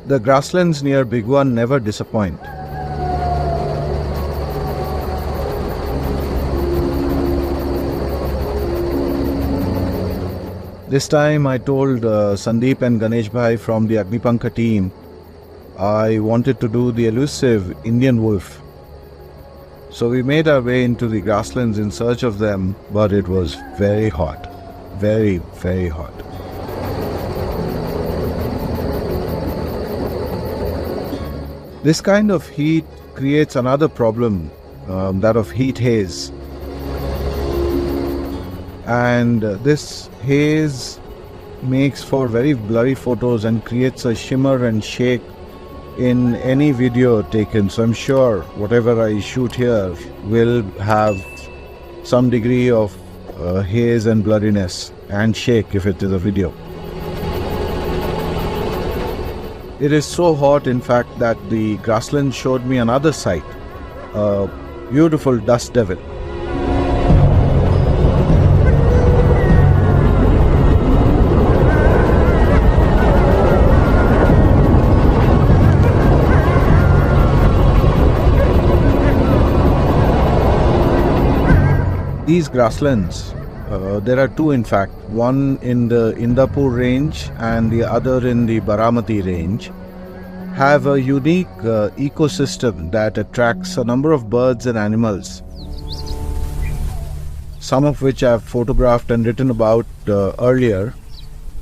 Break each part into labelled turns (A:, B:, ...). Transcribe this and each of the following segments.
A: The grasslands near Big One never disappoint. This time I told Sandeep and Ganesh Bhai from the Agnipankha team I wanted to do the elusive Indian wolf. So we made our way into the grasslands in search of them, but it was very hot. Very, very hot. This kind of heat creates another problem, that of heat haze. And this haze makes for very blurry photos and creates a shimmer and shake in any video taken. So I'm sure whatever I shoot here will have some degree of haze and blurriness and shake if it is a video. It is so hot, in fact, that the grassland showed me another sight, a beautiful dust devil. These grasslands, there are two in fact, one in the Indapur range and the other in the Baramati range, have a unique ecosystem that attracts a number of birds and animals, some of which I've photographed and written about earlier.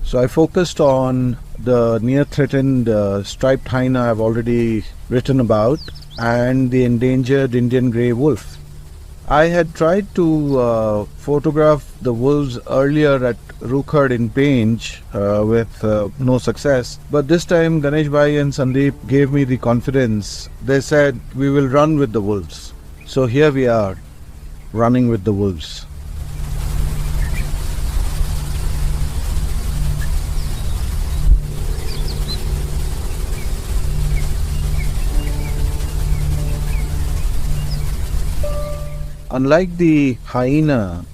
A: So I focused on the near-threatened striped hyena I've already written about, and the endangered Indian grey wolf. I had tried to photograph the wolves earlier at Rukhad in Pench with no success. But this time Ganesh Bhai and Sandeep gave me the confidence. They said, we will run with the wolves. So here we are, running with the wolves. Unlike the hyena,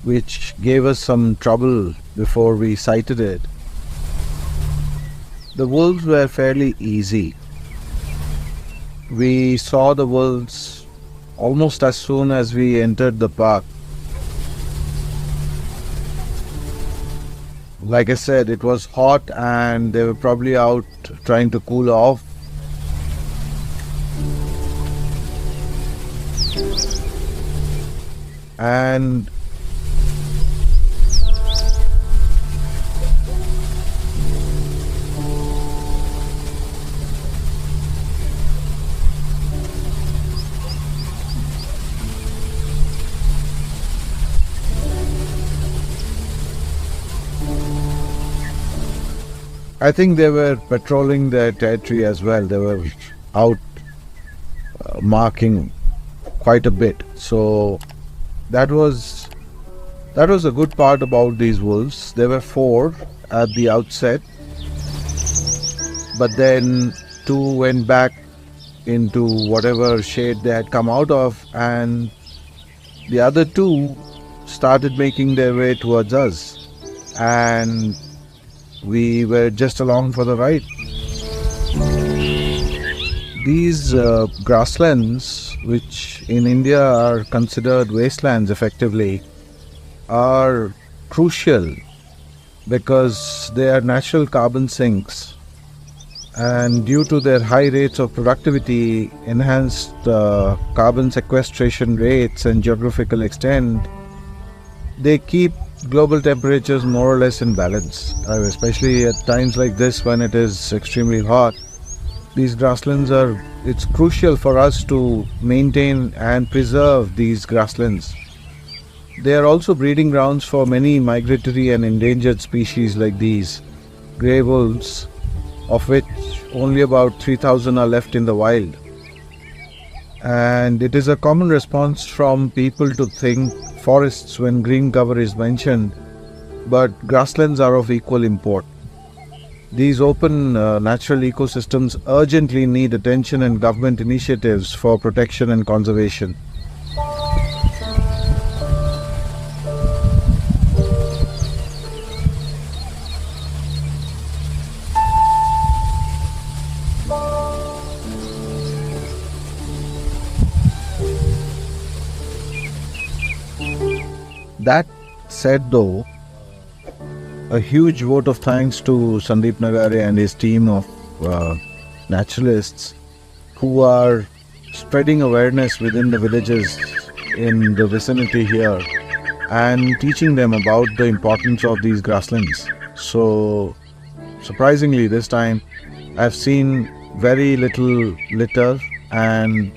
A: which gave us some trouble before we sighted it, the wolves were fairly easy. We saw the wolves almost as soon as we entered the park. Like I said, it was hot and they were probably out trying to cool off. And I think they were patrolling their territory as well. They were out marking quite a bit. So that was a good part about these wolves. There were 4 at the outset, but then 2 went back into whatever shade they had come out of, and the other 2 started making their way towards us, and we were just along for the ride. These grasslands, which in India are considered wastelands effectively, are crucial because they are natural carbon sinks, and due to their high rates of productivity, enhanced carbon sequestration rates and geographical extent, they keep global temperatures more or less in balance, especially at times like this when it is extremely hot. These grasslands it's crucial for us to maintain and preserve these grasslands. They are also breeding grounds for many migratory and endangered species like these grey wolves, of which only about 3,000 are left in the wild. And it is a common response from people to think forests when green cover is mentioned, but grasslands are of equal import. These open natural ecosystems urgently need attention and government initiatives for protection and conservation. That said, though, a huge vote of thanks to Sandeep Nagare and his team of naturalists who are spreading awareness within the villages in the vicinity here and teaching them about the importance of these grasslands. So, surprisingly, this time I've seen very little litter, and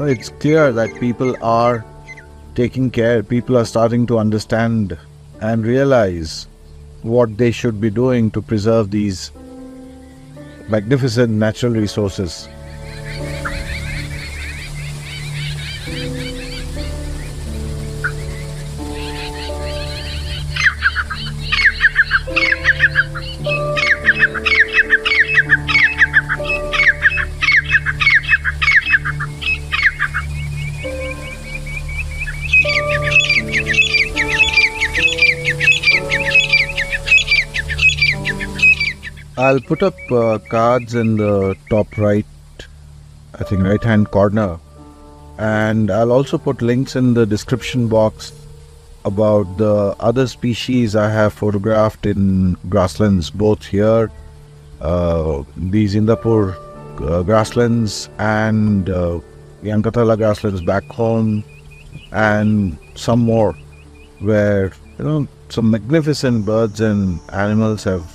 A: it's clear that people are taking care. People are starting to understand and realize what they should be doing to preserve these magnificent natural resources. I'll put up cards in the top right, I think right hand corner, and I'll also put links in the description box about the other species I have photographed in grasslands, both here, these Indapur grasslands, and Yankatala grasslands back home, and some more where some magnificent birds and animals have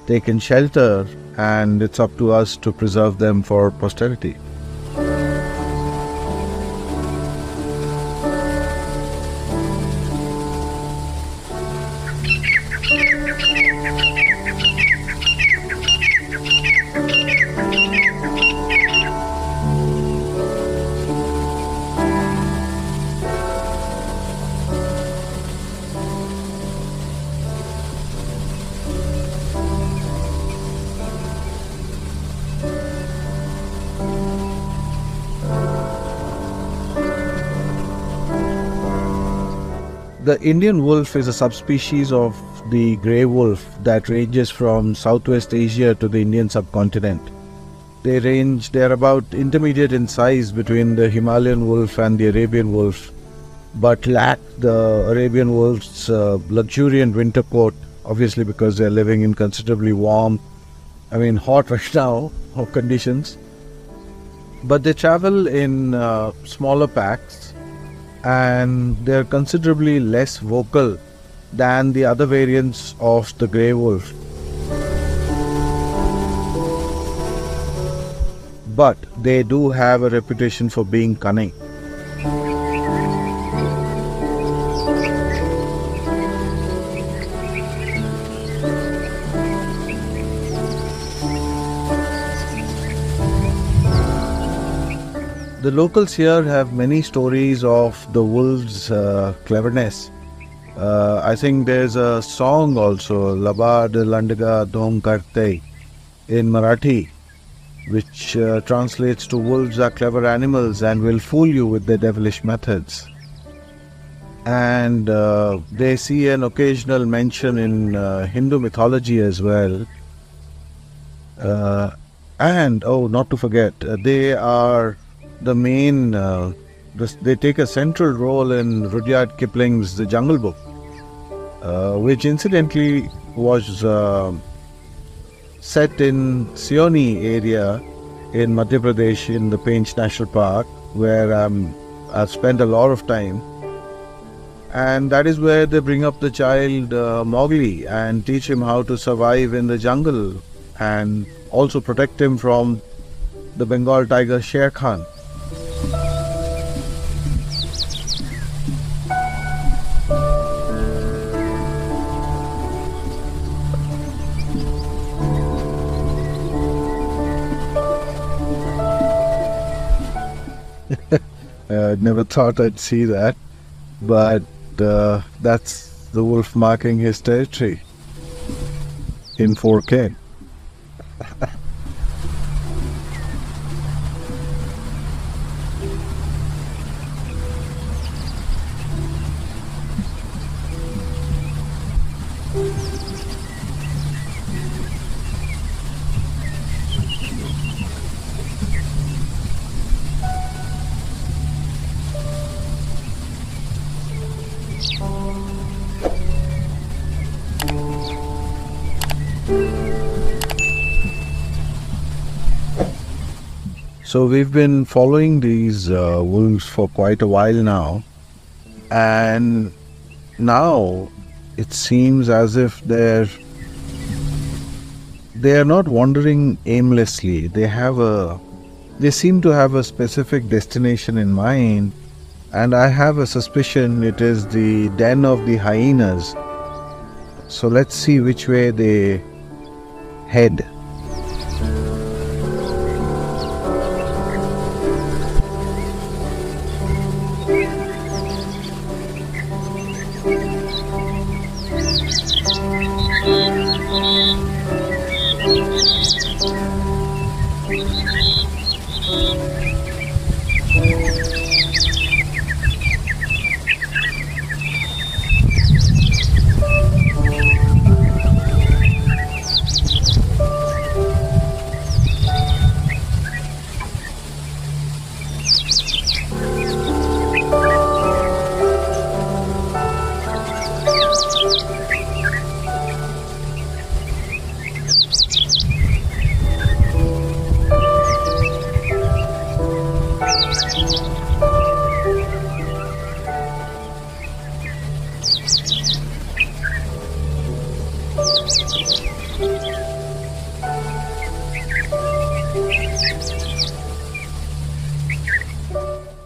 A: taken shelter, and it's up to us to preserve them for posterity. The Indian wolf is a subspecies of the grey wolf that ranges from Southwest Asia to the Indian subcontinent. They are about intermediate in size between the Himalayan wolf and the Arabian wolf, but lack the Arabian wolf's luxuriant winter coat, obviously because they're living in considerably warm, hot right now, conditions. But they travel in smaller packs, and they're considerably less vocal than the other variants of the grey wolf. But they do have a reputation for being cunning. The locals here have many stories of the wolves' cleverness. I think there's a song also, Labad Landaga Dom Karte, in Marathi, which translates to wolves are clever animals and will fool you with their devilish methods. And they see an occasional mention in Hindu mythology as well. And not to forget, they are the main, they take a central role in Rudyard Kipling's The Jungle Book, which incidentally was set in Seoni area in Madhya Pradesh in the Pench National Park, where I've spent a lot of time. And that is where they bring up the child Mowgli and teach him how to survive in the jungle and also protect him from the Bengal tiger Sher Khan. I never thought I'd see that, but that's the wolf marking his territory in 4K. So we've been following these wolves for quite a while now, and now it seems as if they are not wandering aimlessly. They seem to have a specific destination in mind, and I have a suspicion it is the den of the hyenas. So let's see which way they head.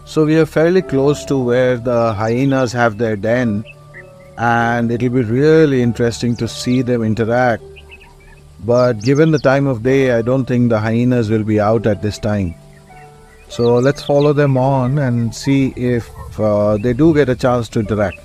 A: So we are fairly close to where the hyenas have their den, and it'll be really interesting to see them interact. But given the time of day, I don't think the hyenas will be out at this time. So let's follow them on and see if they do get a chance to interact.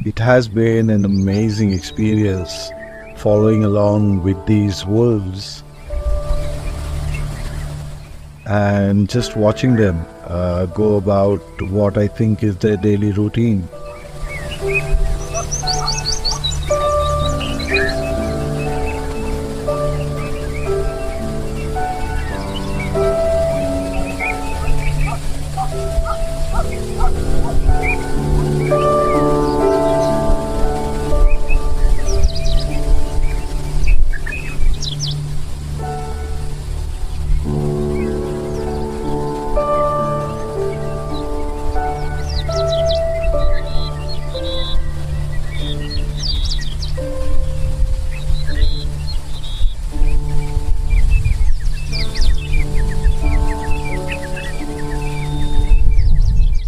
A: It has been an amazing experience following along with these wolves and just watching them go about what I think is their daily routine.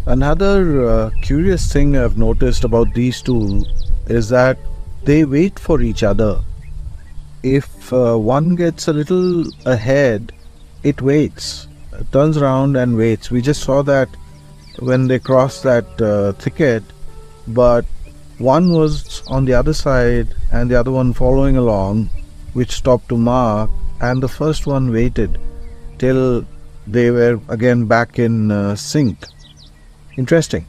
A: Another curious thing I've noticed about these two is that they wait for each other. If one gets a little ahead, it waits, turns around and waits. We just saw that when they crossed that thicket, but one was on the other side and the other one following along, which stopped to mark, and the first one waited till they were again back in sync. Interesting.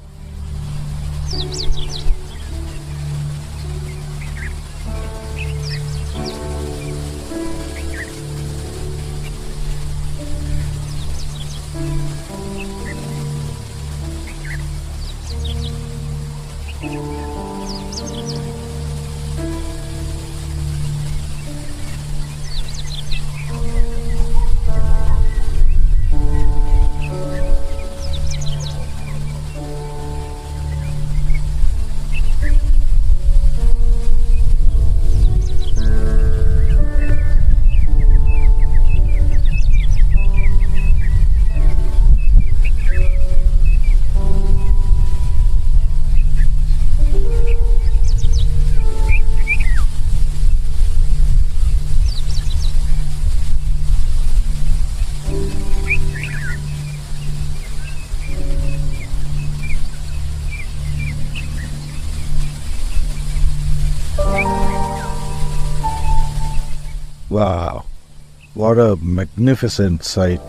A: Wow, what a magnificent sight.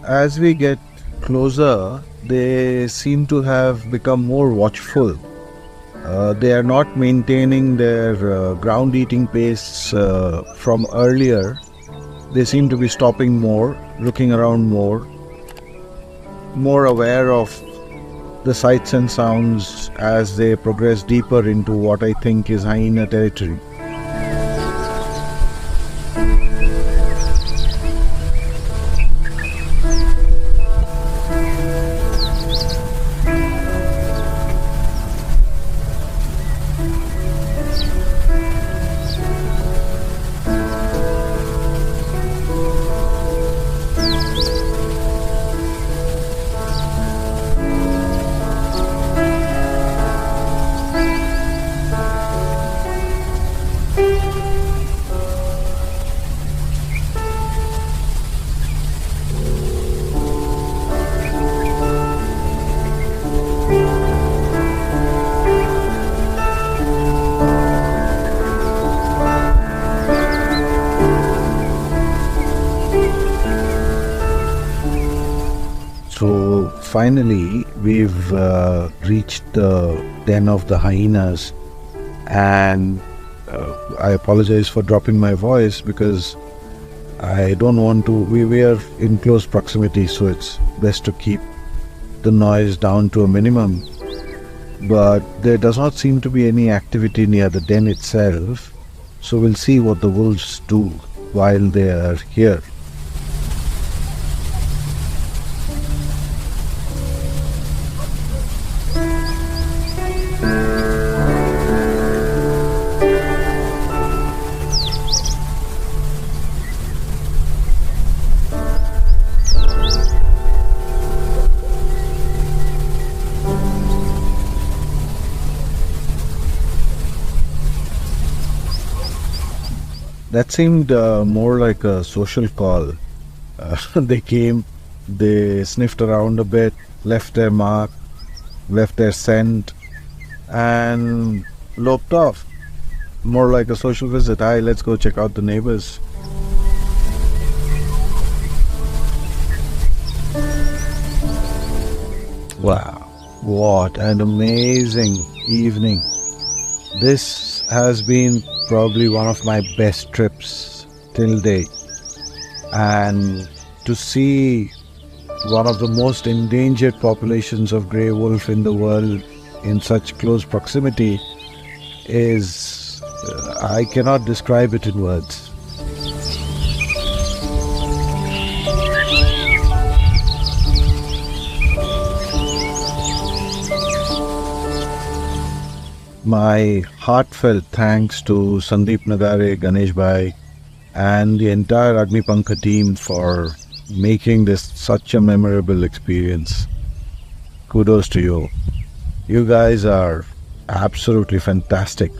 A: As we get closer, they seem to have become more watchful. They are not maintaining their ground eating pace from earlier. They seem to be stopping more, looking around more aware of the sights and sounds as they progress deeper into what I think is hyena territory. So finally, we've reached the den of the hyenas, and I apologize for dropping my voice because I don't want to. We are in close proximity, so it's best to keep the noise down to a minimum. But there does not seem to be any activity near the den itself, so we'll see what the wolves do while they are here. That seemed more like a social call. They came, they sniffed around a bit, left their mark, left their scent, and loped off. More like a social visit. Hi, let's go check out the neighbors. Wow, what an amazing evening. This has been probably one of my best trips till date. And to see one of the most endangered populations of grey wolf in the world in such close proximity is, I cannot describe it in words. My heartfelt thanks to Sandeep Nagare, Ganesh Bhai, and the entire Agnipankha team for making this such a memorable experience. Kudos to you. You guys are absolutely fantastic.